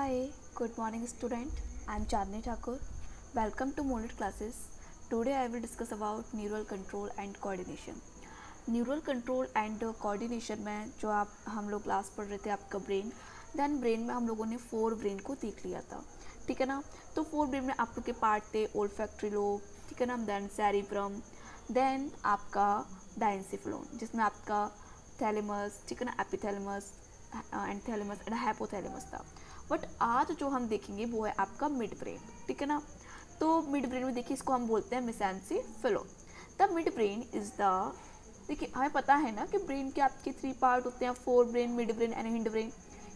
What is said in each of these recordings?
Hi, good morning student. I am Chandni Thakur. Welcome to Molded Classes. Today I will discuss about neural control and coordination. Neural control and coordination में जो हम लोग class पढ़ रहे थे आपका brain में हम लोगों ने 4 ब्रेन को देख लिया था, ठीक है ना। तो 4 ब्रेन में आप लोग के पार्ट थे ओल्फैक्टरी लोब, ठीक है ना, देन सेरिब्रम, देन आपका डायंसिफलोन जिसमें आपका थैलेमस, ठीक है ना, epithalamus and thalamus and hypothalamus था। बट आज जो हम देखेंगे वो है आपका मिड ब्रेन, ठीक है ना। तो मिड ब्रेन में देखिए इसको हम बोलते हैं mesencephalon. The mid brain is the, देखिए हमें पता है ना कि ब्रेन के आपके 3 पार्ट होते हैं, 4 brain, mid brain and hind brain,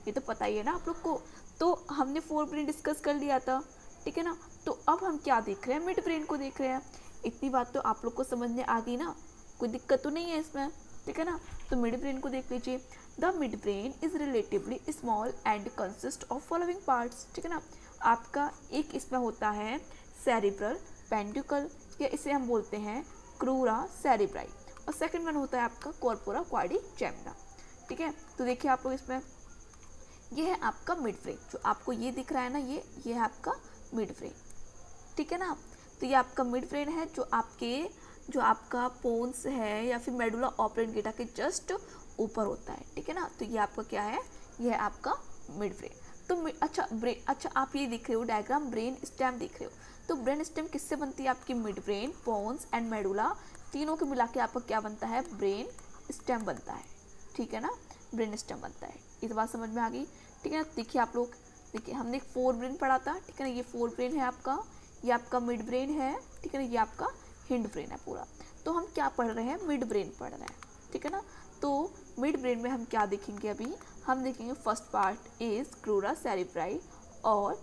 ये तो पता ही है ना आप लोग को। तो हमने 4 ब्रेन डिस्कस कर लिया था, ठीक है ना। तो अब हम क्या देख रहे हैं, मिड ब्रेन को देख रहे हैं। इतनी बात तो आप लोग को समझ में आ गई ना, कोई दिक्कत तो नहीं है इसमें, ठीक है ना। तो मिड ब्रेन को देख लीजिए। The mid brain is relatively small and consist of following parts, ठीक है ना। आपका एक इसमें होता है सेरिब्रल पेंडिकल, या इसे हम बोलते हैं क्रूरा सेरिब्राई, और सेकंड वन होता है आपका कॉर्पोरा क्वाड्रिजेमिना, ठीक है। तो देखिए आप लोग इसमें ये है आपका मिड ब्रेन, जो आपको ये दिख रहा है ना, ये है आपका मिड ब्रेन, ठीक है ना। तो ये आपका मिड ब्रेन है जो आपका पोन्स है या फिर मेडुला ऑब्लिंगेटा के जस्ट ऊपर होता है, ठीक है ना। तो ये आपका क्या है, ये है आपका मिड ब्रेन। तो अच्छा आप ये दिख रहे हो डायग्राम, ब्रेन स्टेम दिख रहे हो। तो ब्रेन स्टेम किससे बनती है आपकी, mid brain, pons and medulla, तीनों को मिला के आपका क्या बनता है, ब्रेन स्टेम बनता है, ठीक है ना, ब्रेन स्टेम बनता है। ये तो बात समझ में आ गई, ठीक है ना। देखिए आप लोग, देखिए हमने 4 ब्रेन पढ़ा था, ठीक है ना। ये 4 ब्रेन है आपका, ये आपका मिड ब्रेन है, ठीक है ना, ये आपका हिंड ब्रेन है पूरा। तो हम क्या पढ़ रहे हैं, मिड ब्रेन पढ़ रहे हैं, ठीक है ना। तो मिड ब्रेन में हम क्या देखेंगे, अभी हम देखेंगे first part is crura cerebri और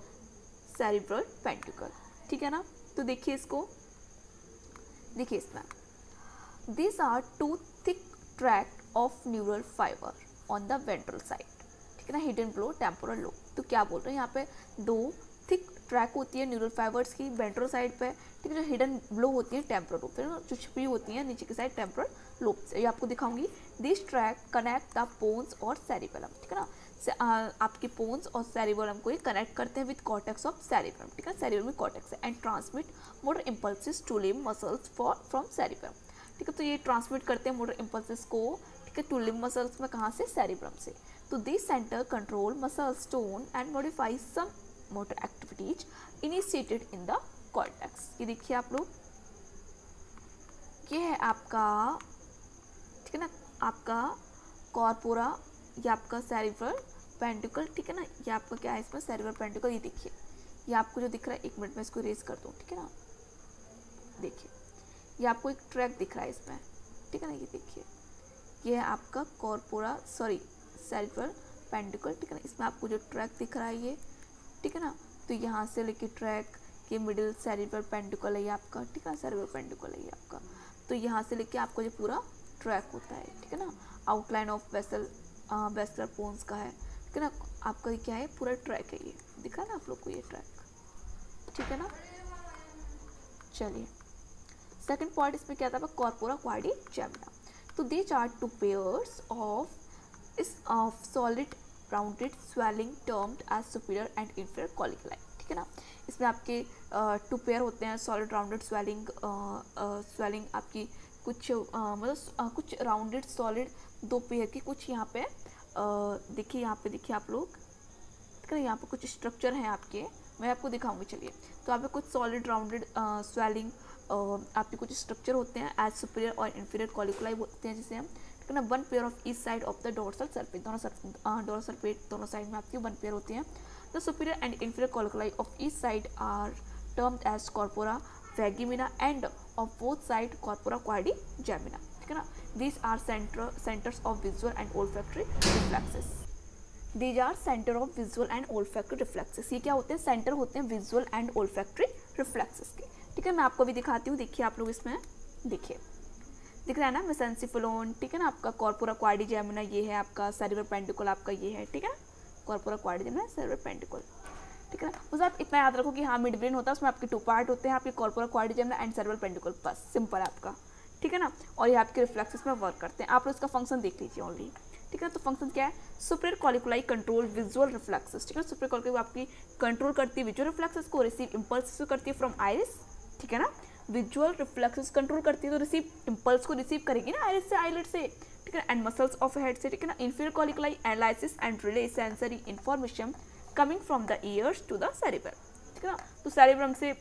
सेरिब्रल पेंटिकल, ठीक है ना। तो देखिए इसको, देखिए इसमें these are 2 thick tract of neural fiber on the ventral side, ठीक है ना, hidden below temporal lobe। तो क्या बोल रहे हैं यहाँ पे, 2 थिक ट्रैक होती है न्यूरल फाइबर्स की वेंट्रल साइड पे, ठीक है, जो हिडन बिलो होती है टेम्पोरल लोब, फिर जो छिपी होती है नीचे की साइड टेम्पोरल लोब से। ये आपको दिखाऊंगी। This track connect the pons और सेरिबेलम, ठीक है ना। आपके पोन्स और सेरिबेलम को ये कनेक्ट करते हैं विद कॉर्टेक्स ऑफ सेरिबेलम, ठीक है, सेरिबेलम में कॉर्टेक्स है, and transmit motor impulses to limb muscles from cerebellum, ठीक है। तो ये ट्रांसमिट करते हैं मोटर इम्पल्सिस को, ठीक है, टू लिम्ब मसल्स में, कहाँ से, सेरिब्रम से। तो this centre control muscles tone and modify some motor activities initiated in the cortex. ये देखिए आप लोग, ये है आपका, ठीक है ना, आपका कॉर्पोरा, ये आपका सेरिब्रल पेंटिकल, ठीक है ना। ये आपका क्या है इसमें, सेरिब्रल पेंटिकल। ये देखिए, ये आपको जो दिख रहा है, 1 मिनट में इसको इरेज कर दूँ, ठीक है ना। देखिए ये आपको एक ट्रैक दिख रहा है इसमें, ठीक है ना। ये देखिए, ये है आपका कॉर्पोरा, सॉरी सेरिब्रल पेंटिकल, ठीक है ना। इसमें आपको जो ट्रैक दिख रहा है ये, ठीक है ना। तो यहाँ से लेके ट्रैक के मिडिल सेरिब्रल पेंटिकल है ये आपका, ठीक है, सेरिब्रल पेंटिकल है ये आपका। तो यहाँ से लेके आपको जो पूरा ट्रैक होता है, ठीक है ना, आउटलाइन ऑफ वेस्लर पोन्स का है, ठीक है ना। आपका क्या है, पूरा ट्रैक है, ये दिख रहा है ना आप लोग को, ये ट्रैक, ठीक है ना। चलिए सेकंड पार्ट इसमें क्या था, कॉर्पोरा क्वाड्रिजेमिना। तो these are 2 pairs of solid rounded swelling termed as superior and inferior colliculi, ठीक है ना। इसमें आपके 2 पेयर होते हैं सॉलिड राउंडेड स्वेलिंग आपकी कुछ मतलब कुछ राउंडेड सॉलिड 2 पेयर की कुछ यहाँ पे देखिए, यहाँ पे देखिए आप लोग, ठीक है, यहाँ पे कुछ स्ट्रक्चर हैं आपके, मैं आपको दिखाऊंगी। चलिए, तो यहाँ पे कुछ सॉलिड राउंडेड स्वेलिंग आपके कुछ स्ट्रक्चर होते हैं एज सुपीरियर और इंफीरियर कॉलिकुलाई बोलते हैं जिसे हम, ठीक है ना। 1 pair of each side of the dorsal surface, dorsal surface दोनों साइड में आपकी 1 पेयर होती हैं। The superior and inferior colliculi of each side are termed as corpora वैगिमिना and of both side corpora quadrigemina, ठीक है ना। These are centres of visual and olfactory reflexes. These are centre of visual and olfactory reflexes. ये क्या होते हैं, centre होते हैं विजुअल एंड ओल्फैक्टरी रिफ्लेक्सेस के, ठीक है। मैं आपको भी दिखाती हूँ, देखिए आप लोग इसमें, देखिए दिख रहा है ना, मेसेंसिफलोन, ठीक है ना, आपका कॉर्पोरा क्वाड्रिजेमिना, ये है आपका सेरिब्रल पेंटिकल, आपका ये है, ठीक है ना, कॉर्पोरा क्वाड्रिजेमिना, सेरिब्रल पेंटिकल, ठीक है ना। बस आप इतना याद रखो कि हाँ मिड ब्रेन होता है, उसमें आपके 2 पार्ट होते हैं, आपके corpora quadrigemina and cerebral pentacle, बस सिंपल है आपका, ठीक है ना। और ये आपके रिफ्लेक्सेस में वर्क करते हैं। आप लोग इसका फंक्शन देख लीजिए ओनली, ठीक ठीक है। तो फंक्शन क्या है, सुपीरियर कॉलिकुलाई कंट्रोल विजुअल रिफ्लेक्सेस, ठीक है। सुपीरियर कॉलिकुलाई आपकी कंट्रोल करती है विजुअल रिफ्लेक्सेस को, रिसीव इम्पल्स करती है फ्रॉम आइरिस, ठीक है ना। विजुअल रिफ्लेक्सेस कंट्रोल करती है तो रिसीव इम्पल्स को रिसीव करेगी ना आइरिस से, आईलिड से, ठीक है। एंड मसल्स ऑफ हेड से, ठीक है ना। Inferior colliculi analysis and relay sensory information coming from the ears to the cerebrum, ठीक है ना। तो सेरिब्रम से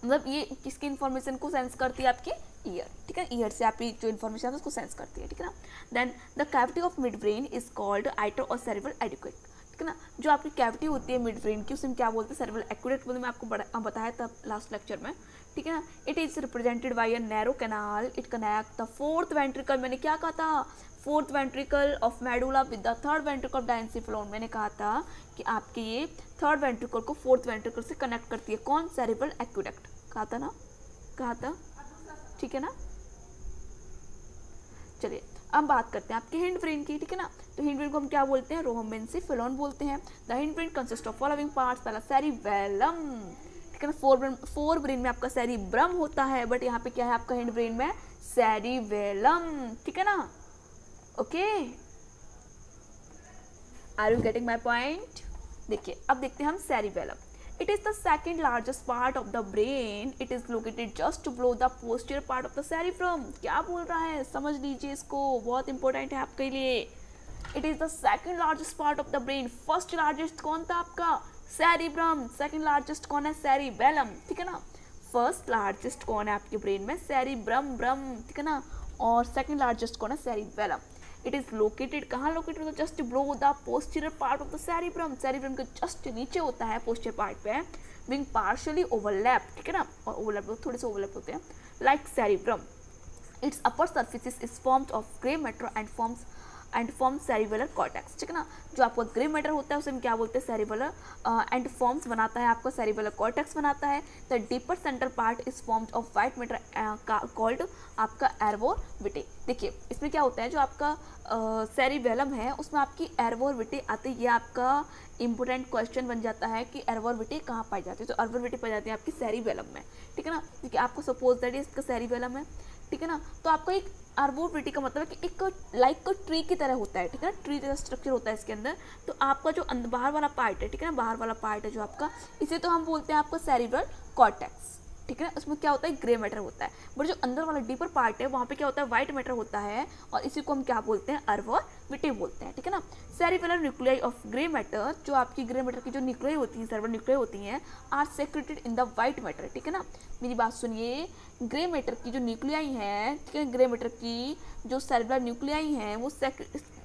मतलब ये किसकी इन्फॉर्मेशन को सेंस करती है, आपके ईयर, ठीक है। ईयर से आपकी जो इन्फॉर्मेशन है उसको सेंस करती है, ठीक है ना। Then the cavity of mid brain is called iter और सेरिब्रल एडिक्वेट, ठीक है ना। जो आपकी कैविटी होती है मिड ब्रेन की, उसमें क्या बोलते हैं, सेरिब्रल एक्वेट बोलते हैं। मैं आपको बताया था लास्ट लेक्चर में, ठीक है ना। It is represented by a narrow canal, it connect the fourth ventricle, मैंने क्या कहा था, fourth ventricle of medulla with the third ventricle of diencephalon. मैंने कहा था कि आपके ये थर्ड वेंट्रिकल को फोर्थ वेंट्रिकल से कनेक्ट करती है, कौन, सेरिब्रल एक्वेडक्ट, कहा था ना, कहा था, ठीक है ना। चलिए अब बात करते हैं आपके हिंड ब्रेन की, ठीक है ना। तो हिंड ब्रेन को हम क्या बोलते हैं, रोहमेंसिफिलोन बोलते हैं। The hind brain consist of following parts, पहला सेरिबेलम, ठीक है ना। फोर ब्रेन में आपका सेरिब्रम होता है, बट यहाँ पे क्या है आपका हिंड ब्रेन में, सेरिबेलम, ठीक है ना। Okay, are you getting my point. देखिए अब देखते हैं हम cerebellum. It is the second largest part of the brain. It is located just below the posterior part of the cerebrum. क्या बोल रहा है, समझ लीजिए इसको, बहुत इंपॉर्टेंट है आपके लिए। It is the second largest part of the brain. First largest कौन था आपका, cerebrum. Second largest कौन है, cerebellum, ठीक है ना। First largest कौन है आपके ब्रेन में, cerebrum, ठीक है ना। और second largest कौन है, cerebellum. इट इज लोकेटेड, कहाँ लोकेटेड होता है, just below the posterior part of the cerebrum, cerebrum के जस्ट नीचे होता है पोस्टीरियर पार्ट पे, बीइंग पार्शियली ओवरलैप, ठीक है ना। और ओवरलैप थोड़े से ओवरलैप होते हैं, like cerebrum. It's upper surfaces is formed of grey matter and forms cerebellar cortex, ठीक है ना। जो आपका ग्रे मैटर होता है उसे हम क्या बोलते हैं, सेरिबेलर, एंड फॉर्म्स बनाता है आपका सेरिबेलर कॉर्टेक्स बनाता है। The deeper centre part is formed of white matter called आपका एर्वोर विटे। देखिए इसमें क्या होता है, जो आपका सेरिबेलम है उसमें आपकी एर्वोर विटे आती है। ये आपका इंपॉर्टेंट क्वेश्चन बन जाता है कि एर्वोर विटे कहाँ पाई जाती है, तो एर्वोर विटे पाई जाती है आपकी सेरिबेलम में, ठीक है ना। देखिए आपको सपोज दैट इसका सेरिबेलम है, ठीक है ना। तो आपको एक एर्वोर विटे का मतलब है कि एक लाइक ट्री की तरह होता है, ठीक है ना, ट्री जैसा स्ट्रक्चर होता है इसके अंदर। तो आपका जो बाहर वाला पार्ट है, ठीक है ना, बाहर वाला पार्ट है जो आपका, इसे तो हम बोलते हैं आपका सेरिब्रल कॉर्टेक्स, ठीक है ना। उसमें क्या होता है, ग्रे मैटर होता है, बट जो अंदर वाला डीपर पार्ट है वहाँ पे क्या होता है, व्हाइट मैटर होता है, और इसी को हम क्या बोलते हैं, एर्वोर विटे बोलते हैं, ठीक है ना। Cerebellar nuclei of grey matter, जो आपकी ग्रे मैटर की जो न्यूक्लियाई होती हैं, सेरिबेलर न्यूक्लियाई होती हैं, are secreted in the white matter, ठीक है ना। मेरी बात सुनिए, ग्रे मैटर की जो न्यूक्लियाई हैं, ठीक है, ग्रे मैटर की जो सेरिबेलर न्यूक्लियाई हैं वो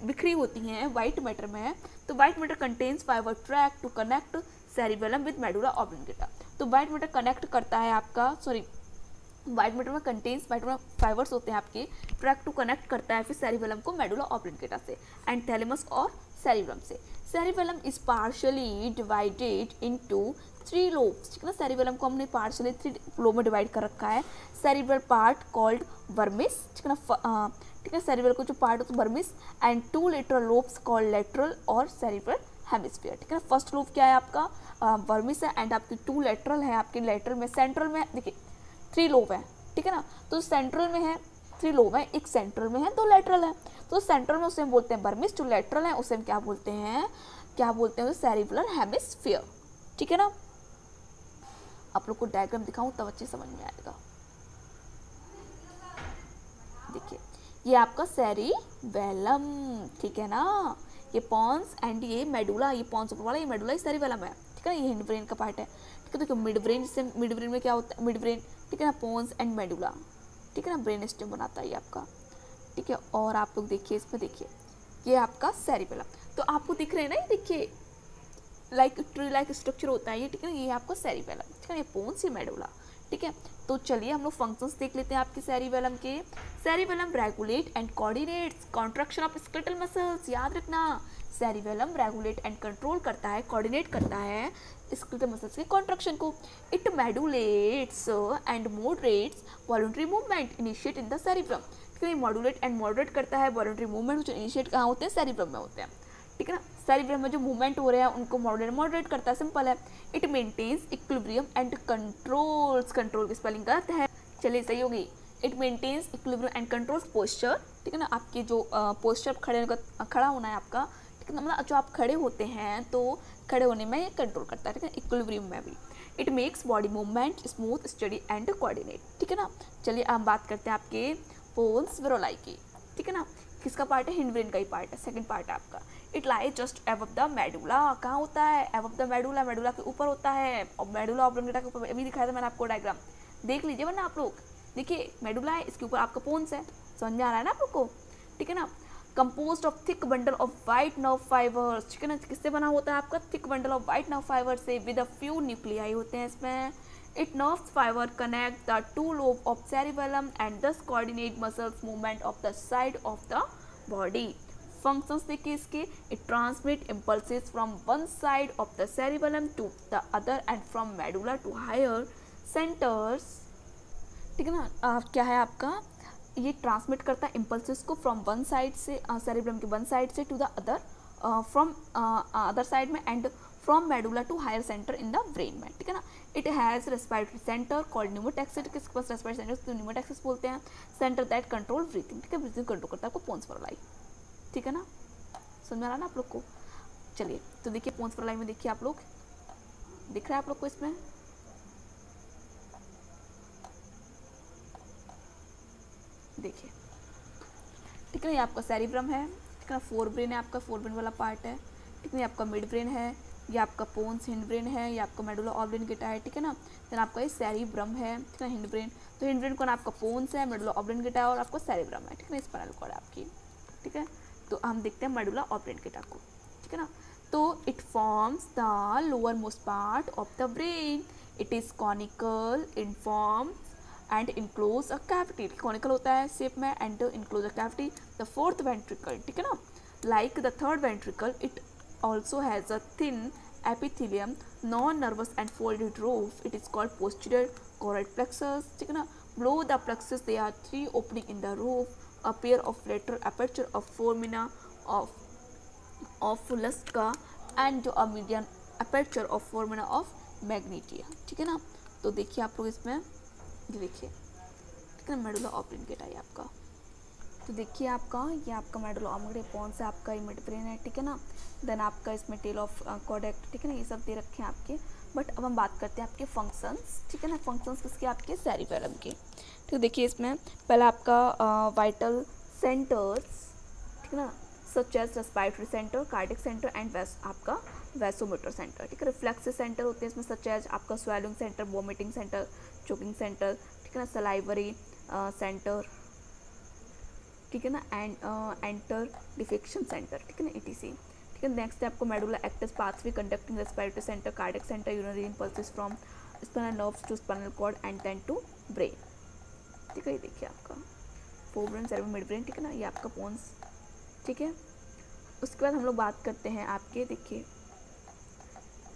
बिखरी होती हैं व्हाइट मैटर में। तो white matter contains fibre tract to connect cerebellum with medulla oblongata. तो व्हाइट मैटर कनेक्ट करता है आपका, व्हाइट मैटर में कंटेन्स, व्हाइट में फाइबर्स होते हैं आपके, ट्रैक टू कनेक्ट करता है फिर सेरिबेलम को मेडुला ऑब्लिंगेटा से एंड थैलेमस और सेरिब्रम से। Cerebellum is partially divided into 3 lobes, ठीक है ना। सेरिबेलम को हमने पार्शियली 3 लोब में डिवाइड कर रखा है। सेरिब्रल पार्ट कॉल्ड वर्मिस, ठीक है ना, ठीक है। सेरिब्रल को जो पार्ट होता है vermis, and 2 lateral lobes called lateral और सेरिब्रल हेमिस्फीयर, ठीक है ना। फर्स्ट लोब क्या है आपका, वर्मिस है, एंड आपकी 2 लेटरल है, आपके लेटरल में, सेंट्रल में देखिए 3 लोब है, ठीक है ना। तो सेंट्रल में है 3 लोब है, एक सेंट्रल में है, 2 लेटरल है। तो सेंट्रल में उसे हम बोलते हैं वर्मिस, जो लेटरल है उसे हम क्या बोलते हैं, सेरिब्रल हेमिस्फीयर, ठीक है ना। आप लोग को डायग्राम दिखाऊं तब अच्छे समझ में आएगा। देखिए ये आपका सेरिबेलम, ठीक है ना, ये पॉन्स एंड ये मेडुला, ये पॉन्स ऊपर वाला, ये मेडुला, ये सेरिबेलम है, ठीक है ना। ये हिंड ब्रेन का पार्ट है, ठीक है। देखो मिड ब्रेन, से मिड ब्रेन में क्या होता है, मिड ब्रेन, ठीक है ना, पॉन्स एंड मेडुला, ठीक है ना, ब्रेन स्टेम बनाता है ये आपका, ठीक है। और आप लोग देखिए इसमें, देखिए ये आपका सेरिबेलम, तो आपको दिख रहे हैं ना, ये देखिए लाइक ट्री लाइक स्ट्रक्चर होता है ये, ठीक है ना। ये आपका सेरिबेलम, ठीक है, ये पॉन्स, ये मेडुला, ठीक है। तो चलिए हम लोग फंक्शंस देख लेते हैं आपके सेरिबेलम के। Cerebellum regulate and coordinates contraction of skeletal muscles, याद रखना, सेरिबेलम रेगुलेट एंड कंट्रोल करता है, कोऑर्डिनेट करता है स्केलेटल मसल्स के कॉन्ट्रैक्शन को। It modulates and moderates voluntary movement initiate in the cerebrum, ठीक है। मॉड्यूलेट एंड मॉडरेट करता है वॉलंटरी मूवमेंट जो इनिशिएट कहाँ होते हैं, सेरिब्रम में होते हैं, ठीक है ना। सेरिब्रम में जो मूवमेंट हो रहे हैं उनको मॉडरेट करता है, सिंपल है। It maintains equilibrium and controls, control की स्पेलिंग गलत है, चलिए सही होगी। It maintains equilibrium and controls posture, ठीक है ना, आपके जो पोस्चर खड़ा होना है आपका, ठीक है ना, मतलब जो आप खड़े होते हैं तो खड़े होने में ये कंट्रोल करता है, ठीक है, इक्विलिब्रियम में भी। It makes body movement smooth, study and coordinate, ठीक है ना। चलिए हम बात करते हैं आपके पोन्स विरोलाई की, ठीक है ना। किसका पार्ट है? हिंडब्रेन का ही पार्ट है, सेकंड पार्ट है आपका। It lies just above the medulla, कहाँ होता है? अबव द मेडुला, मेडुला के ऊपर होता है, और मेडुला ऑब्लोंगेटा के ऊपर, अभी दिखाया था मैंने आपको डायग्राम, देख लीजिए वरना आप लोग। देखिए मेडुला है, इसके ऊपर आपका पोन्स है, समझ में आ रहा है ना आप लोग को, ठीक है ना। Composed of thick bundle of white nerve fibres, ठीक है ना, किससे बना होता है आपका? Thick bundle of white nerve fibre से, विद अ फ्यू न्यूक्लियाई होते हैं इसमें। It nerves fibre connect the two lobe of cerebellum and thus coordinate muscles movement of the side of the body. Functions देखिए इसके, it transmit impulses from one side of the cerebellum to the other and from medulla to higher centres, ठीक है ना। क्या है आपका? ये transmit करता है इम्पल्सेस को फ्रॉम वन साइड से, सेरिब्रम के वन साइड से to the other, from other side में, and from medulla to higher centre in the brain में, ठीक है ना। It has respiratory centre called pneumotaxis, किसके पास रेस्पिरेटरी सेंटर तो न्यूमोटैक्सिस बोलते हैं। सेंटर दैट कंट्रोल ब्रीथिंग, ठीक है, ब्रीथिंग कंट्रोल करता है आपको पोन्स विरोलाई, ठीक है ना, समझ में आ रहा ना आप लोग को। चलिए तो देखिए पोन्स विरोलाई में देखिए आप लोग, दिख रहा है आप लोग को इसमें, देखिए, ठीक है ना, ये आपका सेरिब्रम है, ठीक है ना, फोर ब्रेन है आपका, फोर ब्रेन वाला पार्ट है, ठीक है, ये आपका मिड ब्रेन है, ये आपका पोन्स हिंड ब्रेन है, ये आपका मेडुला ऑब्लोंगेटा है, ठीक है ना। देन आपका ये सेरिब्रम है, ठीक है, हिंड ब्रेन, तो हिंड ब्रेन को ना आपका पोन्स है, मेडुला ऑब्लोंगेटा है, और आपका सेरिब्रम है, ठीक है ना, स्पाइनल कॉर्ड है आपकी, ठीक है। तो हम देखते हैं मेडुला ऑब्लोंगेटा को, ठीक है ना। तो it forms the lower most part of the brain, it is conical in form and enclose a cavity, conical होता है शेप में, and enclose a cavity. The fourth ventricle, ठीक है ना, like the third ventricle, it also has a thin epithelium, non-nervous and folded roof. It is called posterior choroid plexus, ठीक है ना। Below the plexus there are three opening in the roof, a pair of lateral aperture of foramina of Lusca and a median aperture of foramina of Magnetia, ठीक है ना। तो देखिए आप लोग इसमें, ये देखिए, ठीक है ना, मेडुला ऑब्लोंगेटा है आपका। तो देखिए आपका, ये आपका मेडुला ऑब्लोंगेटा पोन्स है आपका, ये मिड ब्रेन है, ठीक है ना। देन आपका इसमें टेल ऑफ कॉर्डेक्ट, ठीक है ना, ये सब दे रखे हैं आपके। बट अब हम बात करते हैं आपके फंक्शंस, ठीक है ना। फंक्शंस किसके? आपके सेरिबेलम के, ठीक है। देखिए इसमें पहला आपका वाइटल सेंटर्स, ठीक है ना, such as respiratory centre, cardiac centre and आपका वैसोमोटर सेंटर, ठीक है। रिफ्लेक्सिव सेंटर होते हैं इसमें, सच एज आपका swelling centre, vomiting centre, choking centre, ठीक है ना, सलाइवरी सेंटर, ठीक है ना, एंड एंटर डिफेक्शन सेंटर, ठीक है ना, ETC, ठीक है। नेक्स्ट है आपको medulla active pathway conducting respiratory centre, cardiac centre, urinary impulses from spinal nerves to spinal cord and then to brain, ठीक है। ये देखिए आपका fore brain, cerebrum, mid brain, ठीक है ना, ये आपका पोन्स, ठीक है। उसके बाद हम लोग बात करते हैं आपके, देखिए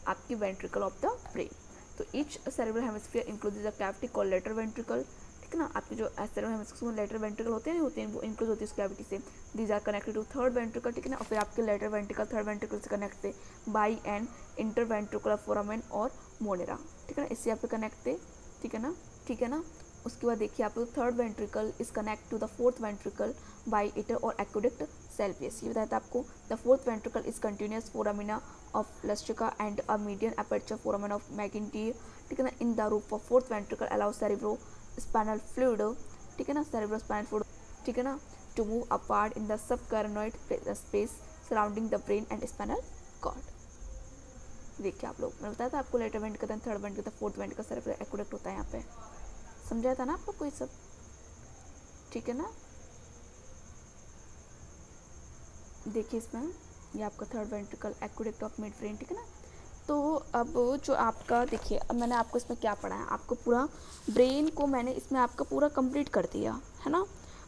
आपकी वेंट्रिकल ऑफ द ब्रेन। तो each cerebral hemisphere included the cavity called lateral ventricle, ठीक है ना। आपके जो सेरेब्रल हेमिस्फीयर लेटरल वेंट्रिकल होते हैं वो इंक्लूड होती है उस कैविटी से। These are connected to third ventricle, ठीक है ना। और फिर आपके लेटरल वेंट्रिकल थर्ड वेंट्रिकल से कनेक्ट थे बाई एन इंटरवेंट्रिकुलर फोरामेन और मोनेरा, ठीक है ना, इससे आपके कनेक्ट थे, ठीक है ना, ठीक है ना। उसके बाद देखिए आप लोग third ventricle is connect to the fourth ventricle by iter और एक्वेडक्ट सेल्वियस। ये बताया था आपको। The fourth ventricle is continuous foramina of Luschka and a median aperture foramen of Magendie, ठीक है ना। In the roof of fourth ventricle allow cerebro spinal fluid, ठीक है ना, सेरिब्रो स्पाइनल फ्लूइड, ठीक है ना, to move apart in the subarachnoid space surrounding the brain and spinal cord. देखिए आप लोग, मैंने बताया था आपको lateral ventricle, third ventricle, fourth ventricle, cerebro aqueduct होता है यहाँ पे, समझाया था ना आप लोग को ये सब, ठीक है ना। देखिए इसमें ये आपका third ventricle, aqueduct of mid brain, ठीक है ना। तो अब जो आपका देखिए, अब मैंने आपको इसमें क्या पढ़ा है, आपको पूरा ब्रेन को मैंने इसमें आपका पूरा कंप्लीट कर दिया है ना।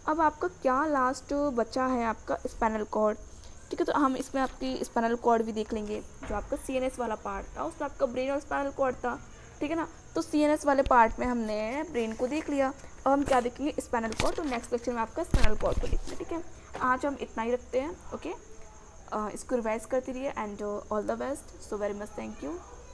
अब आपका क्या लास्ट बचा है, आपका स्पाइनल कॉर्ड, ठीक है। तो हम इसमें आपकी स्पाइनल कॉर्ड भी देख लेंगे। जो आपका CNS वाला पार्ट था उसमें आपका ब्रेन और स्पाइनल कॉर्ड था, ठीक है ना। तो CNS वाले पार्ट में हमने ब्रेन को देख लिया, अब हम क्या देखेंगे, स्पाइनल कॉर्ड। तो नेक्स्ट लेक्चर में आपका स्पाइनल कॉर्ड को देखना है, ठीक है। आज हम इतना ही रखते हैं, ओके। इसको रिवाइज करते रहिए and all the best, so very much, thank you.